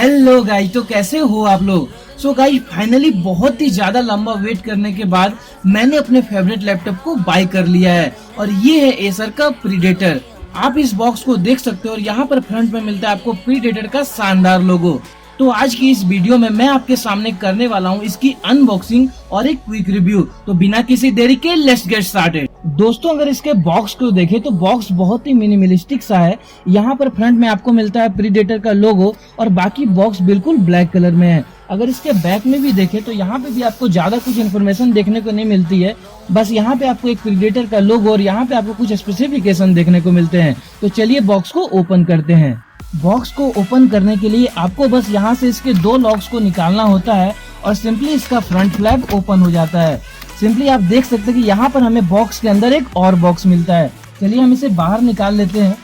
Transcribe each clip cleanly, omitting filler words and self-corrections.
Hello guys, तो कैसे हो आप लोग। सो गाइस, फाइनली बहुत ही ज्यादा लंबा वेट करने के बाद मैंने अपने फेवरेट लैपटॉप को बाय कर लिया है और ये है एसर का प्रीडेटर। आप इस बॉक्स को देख सकते हो और यहाँ पर फ्रंट में मिलता है आपको प्रीडेटर का शानदार लोगो। तो आज की इस वीडियो में मैं आपके सामने करने वाला हूँ इसकी अनबॉक्सिंग और एक क्विक रिव्यू। तो बिना किसी देरी के लेट्स गेट स्टार्टेड। दोस्तों, अगर इसके बॉक्स को देखें तो बॉक्स बहुत ही मिनिमलिस्टिक सा है। यहाँ पर फ्रंट में आपको मिलता है प्रीडेटर का लोगो और बाकी बॉक्स बिल्कुल ब्लैक कलर में है। अगर इसके बैक में भी देखें तो यहाँ पे भी आपको ज्यादा कुछ इन्फॉर्मेशन देखने को नहीं मिलती है। बस यहाँ पे आपको एक प्रीडेटर का लोगो और यहाँ पे आपको कुछ स्पेसिफिकेशन देखने को मिलते हैं। तो चलिए बॉक्स को ओपन करते हैं। बॉक्स को ओपन करने के लिए आपको बस यहाँ से इसके दो लॉक्स को निकालना होता है और सिंपली इसका फ्रंट फ्लैप ओपन हो जाता है। सिंपली आप देख सकते हैं कि यहाँ पर हमें बॉक्स के अंदर एक और बॉक्स मिलता है। चलिए हम इसे बाहर निकाल लेते हैं।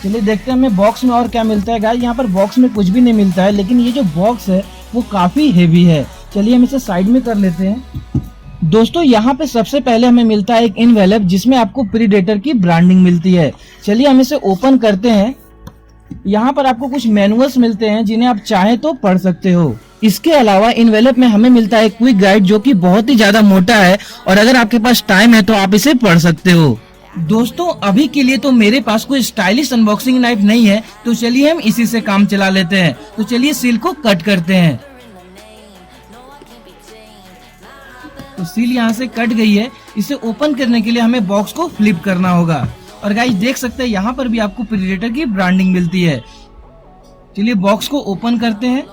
चलिए देखते हैं हमें बॉक्स में और क्या मिलता है। गाइस, यहाँ पर बॉक्स में कुछ भी नहीं मिलता है, लेकिन ये जो बॉक्स है वो काफी हेवी है। चलिए हम इसे साइड में कर लेते हैं। दोस्तों, यहाँ पे सबसे पहले हमें मिलता है एक इनवेलप जिसमें आपको प्रीडेटर की ब्रांडिंग मिलती है। चलिए हम इसे ओपन करते हैं। यहाँ पर आपको कुछ मैनुअल्स मिलते हैं जिन्हें आप चाहे तो पढ़ सकते हो। इसके अलावा इनवेलप में हमें मिलता है क्विक गाइड जो कि बहुत ही ज्यादा मोटा है और अगर आपके पास टाइम है तो आप इसे पढ़ सकते हो। दोस्तों, अभी के लिए तो मेरे पास कोई स्टाइलिश अनबॉक्सिंग नाइफ नहीं है, तो चलिए हम इसी से काम चला लेते हैं। तो चलिए सील को कट करते हैं। तो सील यहाँ से कट गई है। इसे ओपन करने के लिए हमें बॉक्स को फ्लिप करना होगा और गाइस देख सकते हैं यहाँ पर भी आपको प्रीडेटर की ब्रांडिंग मिलती है। चलिए बॉक्स को ओपन करते हैं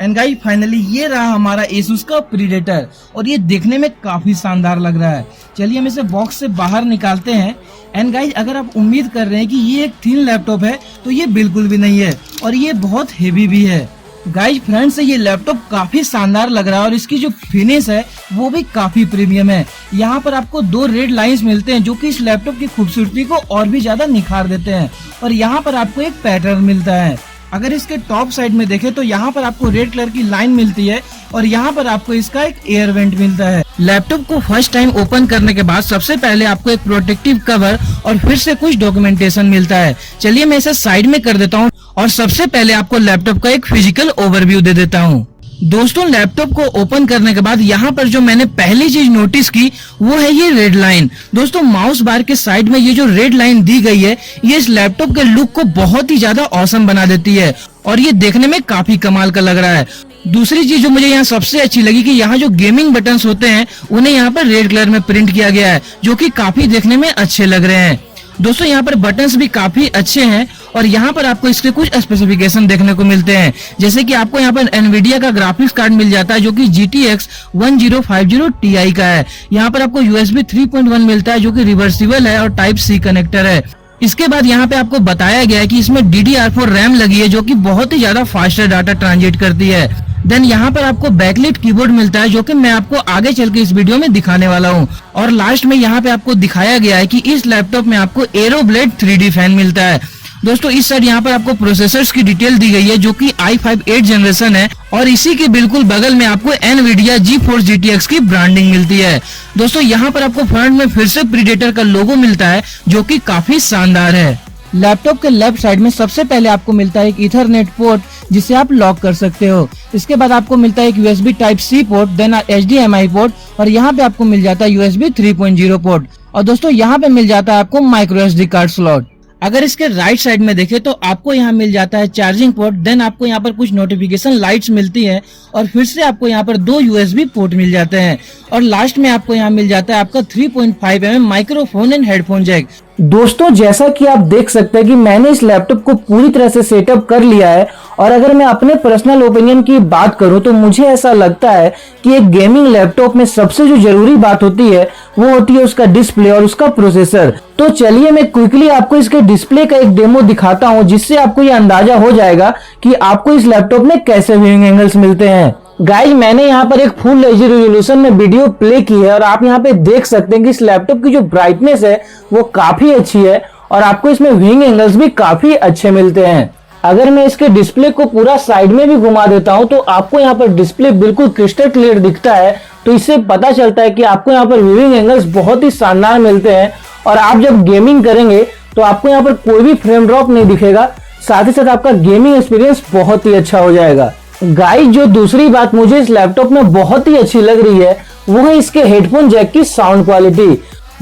एंड गाइस फाइनली ये रहा हमारा एसुस का प्रीडेटर और ये देखने में काफी शानदार लग रहा है। चलिए हम इसे बॉक्स से बाहर निकालते हैं एंड गाइस अगर आप उम्मीद कर रहे हैं कि ये एक थिन लैपटॉप है तो ये बिल्कुल भी नहीं है और ये बहुत हेवी भी है। गाइस, फ्रंट से ये लैपटॉप काफी शानदार लग रहा है और इसकी जो फिनिश है वो भी काफी प्रीमियम है। यहाँ पर आपको दो रेड लाइंस मिलते हैं जो कि इस लैपटॉप की खूबसूरती को और भी ज्यादा निखार देते हैं और यहाँ पर आपको एक पैटर्न मिलता है। अगर इसके टॉप साइड में देखें तो यहाँ पर आपको रेड कलर की लाइन मिलती है और यहाँ पर आपको इसका एक एयर वेंट मिलता है। लैपटॉप को फर्स्ट टाइम ओपन करने के बाद सबसे पहले आपको एक प्रोटेक्टिव कवर और फिर से कुछ डॉक्यूमेंटेशन मिलता है। चलिए मैं इसे साइड में कर देता हूँ और सबसे पहले आपको लैपटॉप का एक फिजिकल ओवरव्यू दे देता हूँ। दोस्तों, लैपटॉप को ओपन करने के बाद यहाँ पर जो मैंने पहली चीज नोटिस की वो है ये रेड लाइन। दोस्तों, माउस बार के साइड में ये जो रेड लाइन दी गई है ये इस लैपटॉप के लुक को बहुत ही ज्यादा ऑसम बना देती है और ये देखने में काफी कमाल का लग रहा है। दूसरी चीज जो मुझे यहाँ सबसे अच्छी लगी कि यहाँ जो गेमिंग बटन्स होते हैं उन्हें यहाँ पर रेड कलर में प्रिंट किया गया है जो कि काफी देखने में अच्छे लग रहे हैं। दोस्तों, यहाँ पर बटन्स भी काफी अच्छे हैं और यहाँ पर आपको इसके कुछ स्पेसिफिकेशन देखने को मिलते हैं, जैसे कि आपको यहाँ पर एनवीडिया का ग्राफिक्स कार्ड मिल जाता है जो कि GTX 1050 Ti का है। यहाँ पर आपको USB 3.1 मिलता है जो कि रिवर्सिबल है और टाइप C कनेक्टर है। इसके बाद यहाँ पे आपको बताया गया है कि इसमें DDR4 रैम लगी है जो कि बहुत ही ज्यादा फास्टर डाटा ट्रांसलेट करती है। देन यहाँ पर आपको बैकलिट कीबोर्ड मिलता है जो कि मैं आपको आगे चल के इस वीडियो में दिखाने वाला हूँ। और लास्ट में यहाँ पे आपको दिखाया गया है कि इस लैपटॉप में आपको एरोब्लेड 3D फैन मिलता है। दोस्तों, इस साइड यहाँ पर आपको प्रोसेसर्स की डिटेल दी गई है जो कि i5 8 जनरेशन है और इसी के बिल्कुल बगल में आपको एनवीडिया GeForce GTX की ब्रांडिंग मिलती है। दोस्तों, यहाँ पर आपको फ्रंट में फिर से प्रीडेटर का लोगो मिलता है जो कि काफी शानदार है। लैपटॉप के लेफ्ट साइड में सबसे पहले आपको मिलता है एक ईथरनेट पोर्ट जिसे आप लॉक कर सकते हो। इसके बाद आपको मिलता है एक USB type C port, then HDMI port और यहाँ पे आपको मिल जाता है USB 3.0 पोर्ट और दोस्तों यहाँ पे मिल जाता है आपको माइक्रो SD कार्ड स्लॉट। अगर इसके राइट साइड में देखें तो आपको यहाँ मिल जाता है चार्जिंग पोर्ट, देन आपको यहाँ पर कुछ नोटिफिकेशन लाइट्स मिलती है और फिर से आपको यहाँ पर दो USB पोर्ट मिल जाते हैं और लास्ट में आपको यहाँ मिल जाता है आपका 3.5mm microphone and headphone Jack. दोस्तों, जैसा कि आप देख सकते हैं कि मैंने इस लैपटॉप को पूरी तरह से सेटअप कर लिया है और अगर मैं अपने पर्सनल ओपिनियन की बात करूं तो मुझे ऐसा लगता है कि एक गेमिंग लैपटॉप में सबसे जो जरूरी बात होती है वो होती है उसका डिस्प्ले और उसका प्रोसेसर। तो चलिए मैं क्विकली आपको इसके डिस्प्ले का एक डेमो दिखाता हूं जिससे आपको ये अंदाजा हो जाएगा कि आपको इस लैपटॉप में कैसे व्यूइंग एंगल्स मिलते हैं। गाइस, मैंने यहाँ पर एक फुल एचडी रेजोल्यूशन में वीडियो प्ले की है और आप यहाँ पे देख सकते हैं कि इस लैपटॉप की जो ब्राइटनेस है वो काफी अच्छी है और आपको इसमें व्यूइंग एंगल्स भी काफी अच्छे मिलते हैं। अगर मैं इसके डिस्प्ले को पूरा साइड में भी घुमा देता हूं तो आपको यहाँ पर डिस्प्ले बिल्कुल क्रिस्टल क्लियर दिखता है, तो इससे पता चलता है कि आपको यहाँ पर व्यूइंग एंगल्स बहुत ही शानदार मिलते हैं और आप जब गेमिंग करेंगे तो आपको यहाँ पर कोई भी फ्रेम ड्रॉप नहीं दिखेगा, साथ ही साथ आपका गेमिंग एक्सपीरियंस बहुत ही अच्छा हो जाएगा। गाइस, जो दूसरी बात मुझे इस लैपटॉप में बहुत ही अच्छी लग रही है वो है इसके हेडफोन जैक की साउंड क्वालिटी।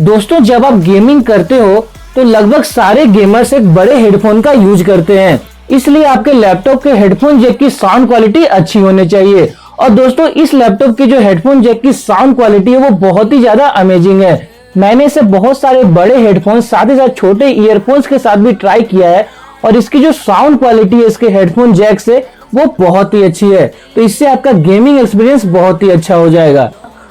दोस्तों, जब आप गेमिंग करते हो तो लगभग सारे गेमर्स एक बड़े हेडफोन का यूज करते हैं, इसलिए आपके लैपटॉप के हेडफोन जैक की साउंड क्वालिटी अच्छी होनी चाहिए। और दोस्तों, इस लैपटॉप की जो हेडफोन जैक की साउंड क्वालिटी है वो बहुत ही ज्यादा अमेजिंग है। मैंने इसे बहुत सारे बड़े हेडफोन साथ ही साथ छोटे ईयरफोन्स के साथ भी ट्राई किया है और इसकी जो साउंड क्वालिटी है इसके हेडफोन जैक से वो बहुत ही अच्छी है। तो इससे आपका गेमिंग एक्सपीरियंस बहुत ही अच्छा हो जाएगा।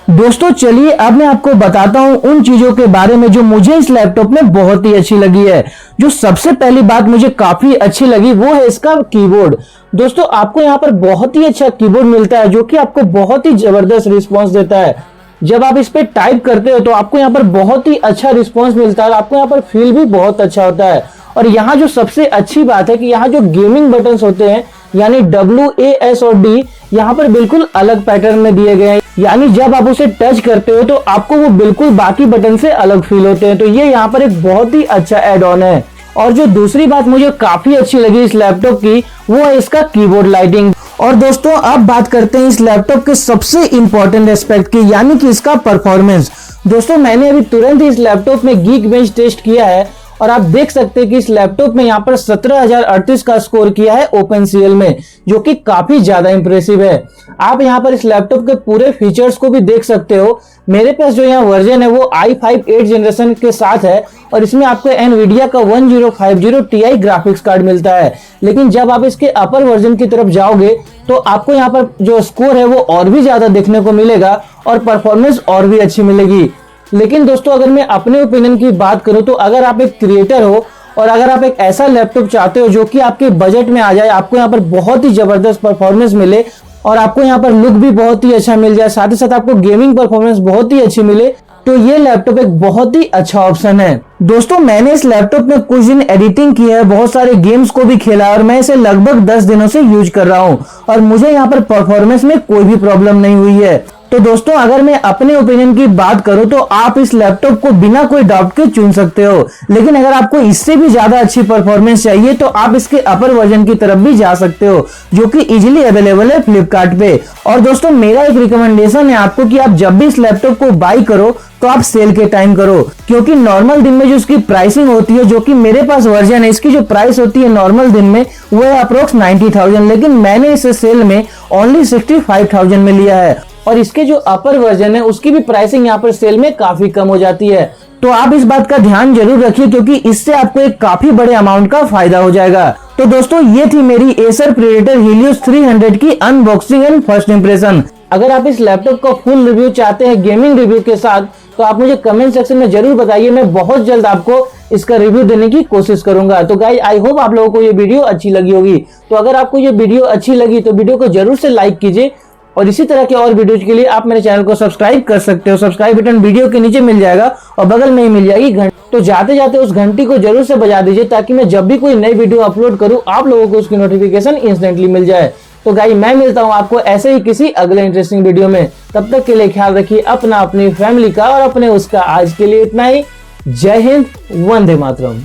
दोस्तों, चलिए अब मैं आपको बताता हूं उन चीजों के बारे में जो मुझे इस लैपटॉप में बहुत ही अच्छी लगी है। जो सबसे पहली बात मुझे काफी अच्छी लगी वो है इसका कीबोर्ड। दोस्तों, आपको यहाँ पर बहुत ही अच्छा कीबोर्ड मिलता है जो कि आपको बहुत ही जबरदस्त रिस्पॉन्स देता है। जब आप इस पे टाइप करते हो तो आपको यहाँ पर बहुत ही अच्छा रिस्पॉन्स मिलता है और आपको यहाँ पर फील भी बहुत अच्छा होता है। और यहाँ जो सबसे अच्छी बात है कि यहाँ जो गेमिंग बटन्स होते हैं यानी W, A, S और D यहाँ पर बिल्कुल अलग पैटर्न में दिए गए हैं, यानी जब आप उसे टच करते हो तो आपको वो बिल्कुल बाकी बटन से अलग फील होते हैं। तो ये यहाँ पर एक बहुत ही अच्छा एड ऑन है। और जो दूसरी बात मुझे काफी अच्छी लगी इस लैपटॉप की वो है इसका कीबोर्ड लाइटिंग। और दोस्तों, अब बात करते हैं इस लैपटॉप के सबसे इंपॉर्टेंट एस्पेक्ट की, यानी कि इसका परफॉर्मेंस। दोस्तों, मैंने अभी तुरंत ही इस लैपटॉप में Geekbench टेस्ट किया है और आप देख सकते हैं कि इस लैपटॉप में यहाँ पर 17,038 का स्कोर किया है OpenCL में, जो कि काफी ज्यादा इंप्रेसिव है। आप यहाँ पर इस लैपटॉप के पूरे फीचर्स को भी देख सकते हो। मेरे पास जो यहाँ वर्जन है वो i5 8 जनरेशन के साथ है और इसमें आपको Nvidia का 1050 Ti ग्राफिक्स कार्ड मिलता है। लेकिन जब आप इसके अपर वर्जन की तरफ जाओगे तो आपको यहाँ पर जो स्कोर है वो और भी ज्यादा देखने को मिलेगा और परफॉर्मेंस और भी अच्छी मिलेगी। लेकिन दोस्तों, अगर मैं अपने ओपिनियन की बात करूं तो अगर आप एक क्रिएटर हो और अगर आप एक ऐसा लैपटॉप चाहते हो जो कि आपके बजट में आ जाए, आपको यहाँ पर बहुत ही जबरदस्त परफॉर्मेंस मिले और आपको यहाँ पर लुक भी बहुत ही अच्छा मिल जाए, साथ ही साथ आपको गेमिंग परफॉर्मेंस बहुत ही अच्छी मिले, तो ये लैपटॉप एक बहुत ही अच्छा ऑप्शन है। दोस्तों, मैंने इस लैपटॉप में कुछ दिन एडिटिंग की है, बहुत सारे गेम्स को भी खेला और मैं इसे लगभग 10 दिनों से यूज कर रहा हूँ और मुझे यहाँ पर परफॉर्मेंस में कोई भी प्रॉब्लम नहीं हुई है। तो दोस्तों, अगर मैं अपने ओपिनियन की बात करूं तो आप इस लैपटॉप को बिना कोई डाउट के चुन सकते हो। लेकिन अगर आपको इससे भी ज्यादा अच्छी परफॉर्मेंस चाहिए तो आप इसके अपर वर्जन की तरफ भी जा सकते हो, जो कि इजीली अवेलेबल है फ्लिपकार्ट पे। और दोस्तों, मेरा एक रिकमेंडेशन है आपको कि आप जब भी इस लैपटॉप को बाई करो तो आप सेल के टाइम करो, क्योंकि नॉर्मल दिन में जो इसकी प्राइसिंग होती है, जो कि मेरे पास वर्जन है, इसकी जो प्राइस होती है नॉर्मल दिन में वो है अप्रोक्स 90,000, लेकिन मैंने इसे सेल में ओनली 65,000 में लिया है। और इसके जो अपर वर्जन है उसकी भी प्राइसिंग यहाँ पर सेल में काफी कम हो जाती है। तो आप इस बात का ध्यान जरूर रखिए क्योंकि इससे आपको एक काफी बड़े अमाउंट का फायदा हो जाएगा। तो दोस्तों, ये थी मेरी Acer Predator Helios 300 की अनबॉक्सिंग एंड फर्स्ट इंप्रेशन। अगर आप इस लैपटॉप का फुल रिव्यू चाहते हैं गेमिंग रिव्यू के साथ तो आप मुझे कमेंट सेक्शन में जरूर बताइए, मैं बहुत जल्द आपको इसका रिव्यू देने की कोशिश करूंगा। तो गाइस, आई होप आप लोगों को ये वीडियो अच्छी लगी होगी। तो अगर आपको ये वीडियो अच्छी लगी तो वीडियो को जरूर से लाइक कीजिए और इसी तरह के और वीडियोज के लिए आप मेरे चैनल को सब्सक्राइब कर सकते हो। सब्सक्राइब बटन वीडियो के नीचे मिल जाएगा और बगल में ही मिल जाएगी घंटी, तो जाते जाते उस घंटी को जरूर से बजा दीजिए ताकि मैं जब भी कोई नई वीडियो अपलोड करूं आप लोगों को उसकी नोटिफिकेशन इंस्टेंटली मिल जाए। तो गाइस, मैं मिलता हूं आपको ऐसे ही किसी अगले इंटरेस्टिंग वीडियो में। तब तक के लिए ख्याल रखिए अपना, अपनी फैमिली का और अपने उसका। आज के लिए इतना ही। जय Hind, Vande Mataram.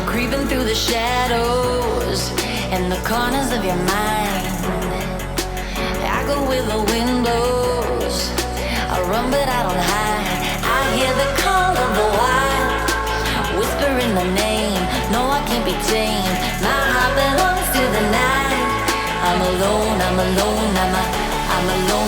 Creeping through the shadows and the corners of your mind. I go with the windows, I run but I don't hide. I hear the call of the wild, whispering the name. No, I can't be tamed. My heart belongs to the night. I'm alone, I'm alone, I'm alone.